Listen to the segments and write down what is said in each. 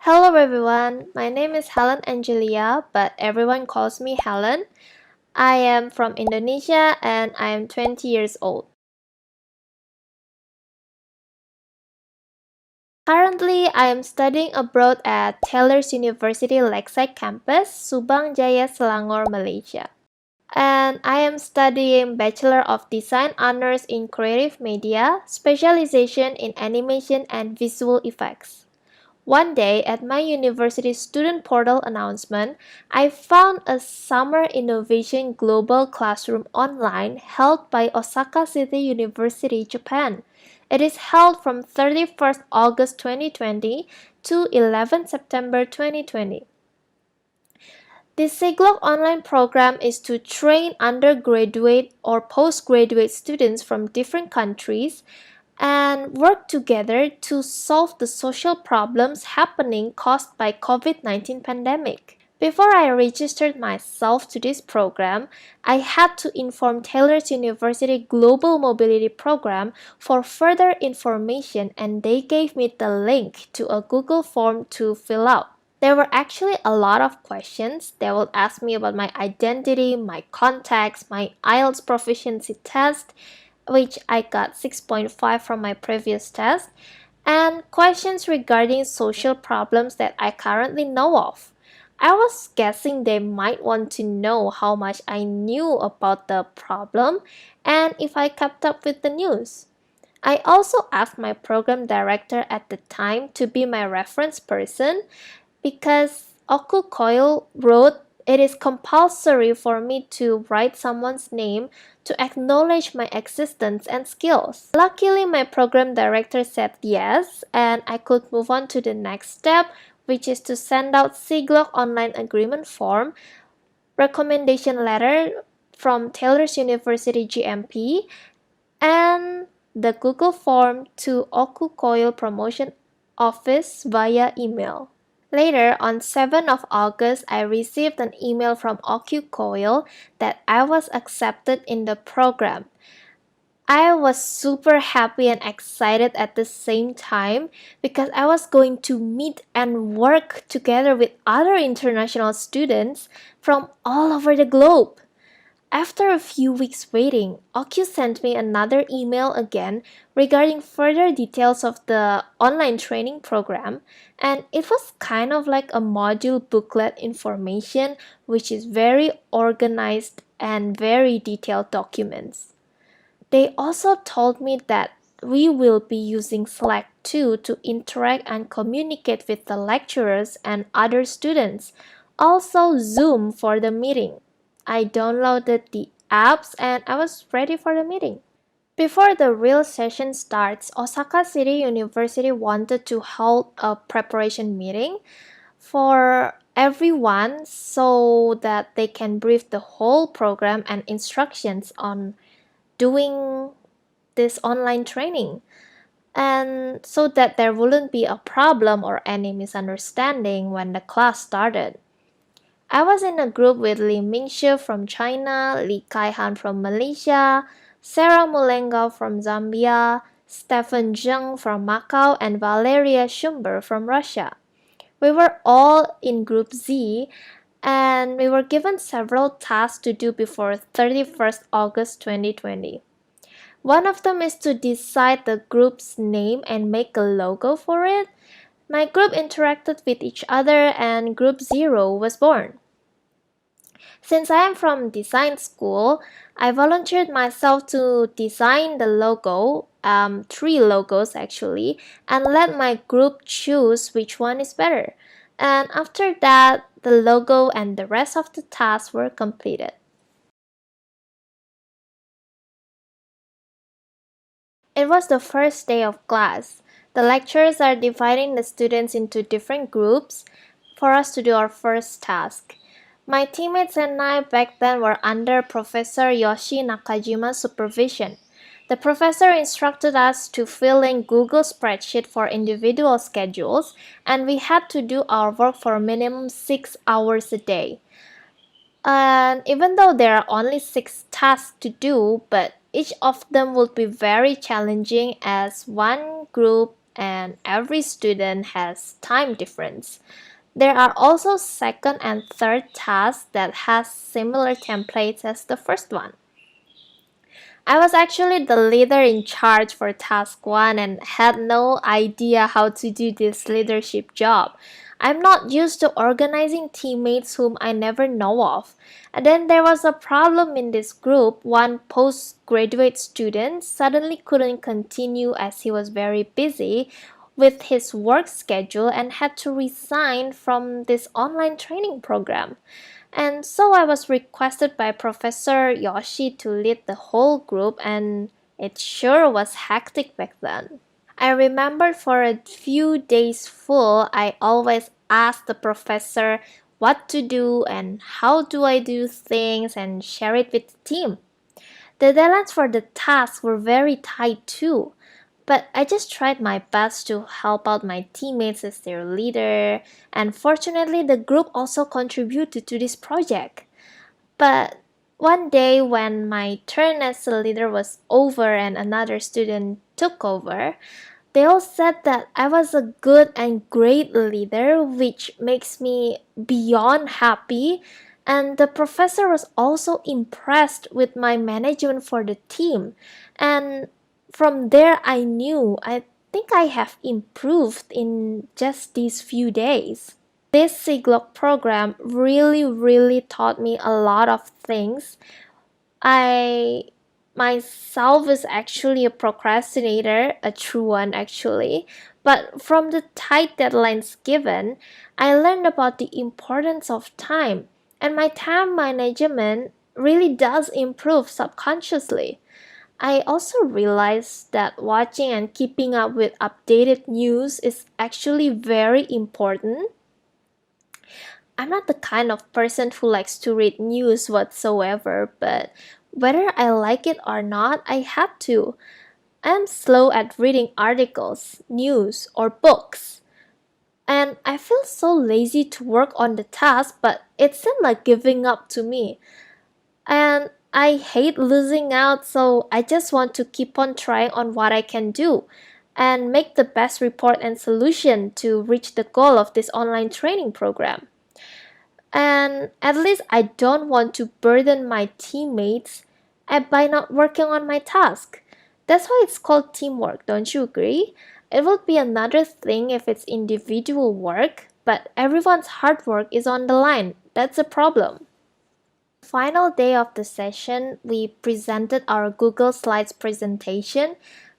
Hello everyone, my name is Helen Angelia, but everyone calls me Helen. I am from Indonesia and I am 20 years old. Currently, I am studying abroad at Taylor's University Lakeside Campus, Subang Jaya, Selangor, Malaysia. And I am studying Bachelor of Design Honors in Creative Media, specialization in animation and visual effects. One day, at my university student portal announcement, I found a Summer Innovation Global Classroom online held by Osaka City University, Japan. It is held from 31st August 2020 to 11 September 2020. The SIGLOC online program is to train undergraduate or postgraduate students from different countries and work together to solve the social problems happening caused by COVID-19 pandemic. Before I registered myself to this program, I had to inform Taylor's University Global Mobility Program for further information, and they gave me the link to a Google form to fill out. There were actually a lot of questions. They will ask me about my identity, my contacts, my IELTS proficiency test, which I got 6.5 from my previous test, and questions regarding social problems that I currently know of. I was guessing they might want to know how much I knew about the problem and if I kept up with the news. I also asked my program director at the time to be my reference person because OMU-COIL wrote it is compulsory for me to write someone's name to acknowledge my existence and skills. Luckily, my program director said yes, and I could move on to the next step, which is to send out SIGLOC online agreement form, recommendation letter from Taylor's University GMP, and the Google form to OMU-COIL promotion office via email. Later, on 7th of August, I received an email from OMU-COIL that I was accepted in the program. I was super happy and excited at the same time because I was going to meet and work together with other international students from all over the globe. After a few weeks waiting, OMU sent me another email again regarding further details of the online training program, and it was kind of like a module booklet information which is very organized and very detailed documents. They also told me that we will be using Slack too to interact and communicate with the lecturers and other students, also Zoom for the meeting. I downloaded the apps and I was ready for the meeting. Before the real session starts, Osaka City University wanted to hold a preparation meeting for everyone so that they can brief the whole program and instructions on doing this online training, and so that there wouldn't be a problem or any misunderstanding when the class started. I was in a group with Li Mingxu from China, Li Kaihan from Malaysia, Sarah Mulenga from Zambia, Stephen Zheng from Macau, and Valeria Schumber from Russia. We were all in Group Z, and we were given several tasks to do before 31st August 2020. One of them is to decide the group's name and make a logo for it. My group interacted with each other and Group 0 was born. Since I am from design school, I volunteered myself to design the logo, 3 logos actually, and let my group choose which one is better. And after that, the logo and the rest of the tasks were completed. It was the first day of class. The lecturers are dividing the students into different groups for us to do our first task. My teammates and I back then were under Professor Yoshi Nakajima's supervision. The professor instructed us to fill in Google spreadsheet for individual schedules, and we had to do our work for a minimum 6 hours a day. And even though there are only 6 tasks to do, but each of them would be very challenging as one group and every student has time difference. There are also second and third tasks that has similar templates as the first one. I was actually the leader in charge for task 1 and had no idea how to do this leadership job. I'm not used to organizing teammates whom I never know of. And then there was a problem in this group. One postgraduate student suddenly couldn't continue as he was very busy with his work schedule and had to resign from this online training program. And so I was requested by Professor Yoshi to lead the whole group, and it sure was hectic back then. I remember for a few days full, I always asked the professor what to do and how do I do things and share it with the team. The deadlines for the tasks were very tight too. But I just tried my best to help out my teammates as their leader, and fortunately the group also contributed to this project. But one day when my turn as a leader was over and another student took over, they all said that I was a good and great leader, which makes me beyond happy. And the professor was also impressed with my management for the team. And from there, I think I have improved in just these few days. This SIGLOC program really taught me a lot of things. I myself is actually a procrastinator, a true one actually, but from the tight deadlines given, I learned about the importance of time, and my time management really does improve subconsciously. I also realized that watching and keeping up with updated news is actually very important. I'm not the kind of person who likes to read news whatsoever, but whether I like it or not, I had to. I'm slow at reading articles, news, or books. And I feel so lazy to work on the task, but it seemed like giving up to me. And I hate losing out, so I just want to keep on trying on what I can do and make the best report and solution to reach the goal of this online training program. And at least I don't want to burden my teammates by not working on my task. That's why it's called teamwork, don't you agree? It would be another thing if it's individual work, but everyone's hard work is on the line. That's a problem. Final day of the session, we presented our Google Slides presentation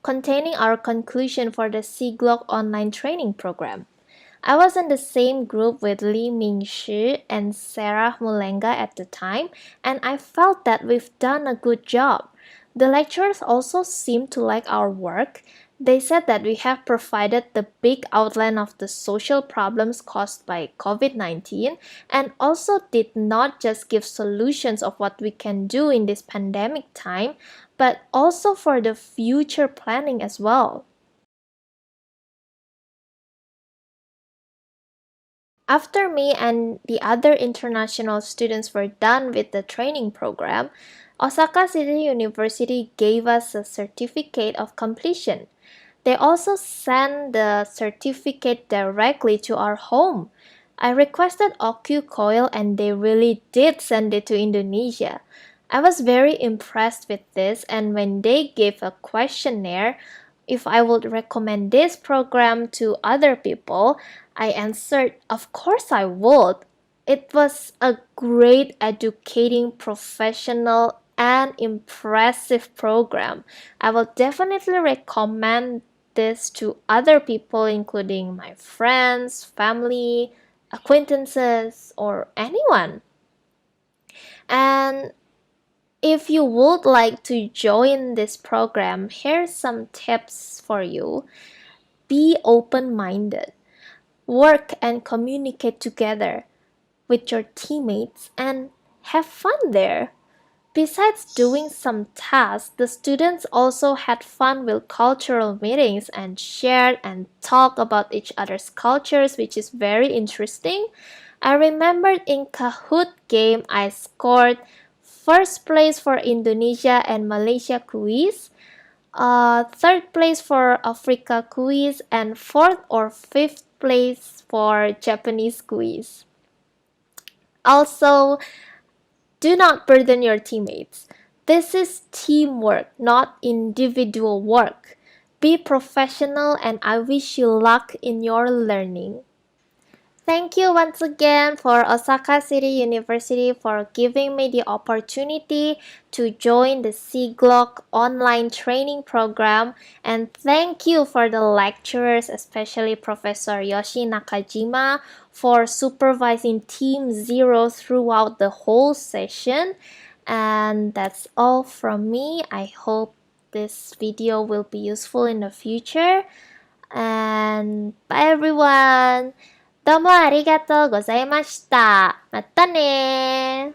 containing our conclusion for the SIGLOC online training program. I was in the same group with Lee Ming-shi and Sarah Mulenga at the time, and I felt that we've done a good job. The lecturers also seemed to like our work. They said that we have provided the big outline of the social problems caused by COVID-19 and also did not just give solutions of what we can do in this pandemic time, but also for the future planning as well. After me and the other international students were done with the training program, Osaka City University gave us a certificate of completion. They also sent the certificate directly to our home. I requested OMU-COIL and they really did send it to Indonesia. I was very impressed with this, and when they gave a questionnaire, if I would recommend this program to other people, I answered, of course I would. It was a great, educating, professional, and impressive program. I will definitely recommend this to other people, including my friends, family, acquaintances, or anyone. And if you would like to join this program, here's some tips for you. Be open-minded. Work and communicate together with your teammates and have fun there. Besides doing some tasks, the students also had fun with cultural meetings and shared and talked about each other's cultures, which is very interesting. I remembered in Kahoot game I scored first place for Indonesia and Malaysia quiz. third place for Africa quiz, and fourth or fifth place for Japanese quiz. Also, do not burden your teammates. This is teamwork, not individual work. Be professional, and I wish you luck in your learning. Thank you once again for Osaka City University for giving me the opportunity to join the SIGLOC online training program, and thank you for the lecturers, especially Professor Yoshi Nakajima, for supervising Team Zero throughout the whole session. And that's all from me. I hope this video will be useful in the future. And bye everyone! どうもありがとうございました。またね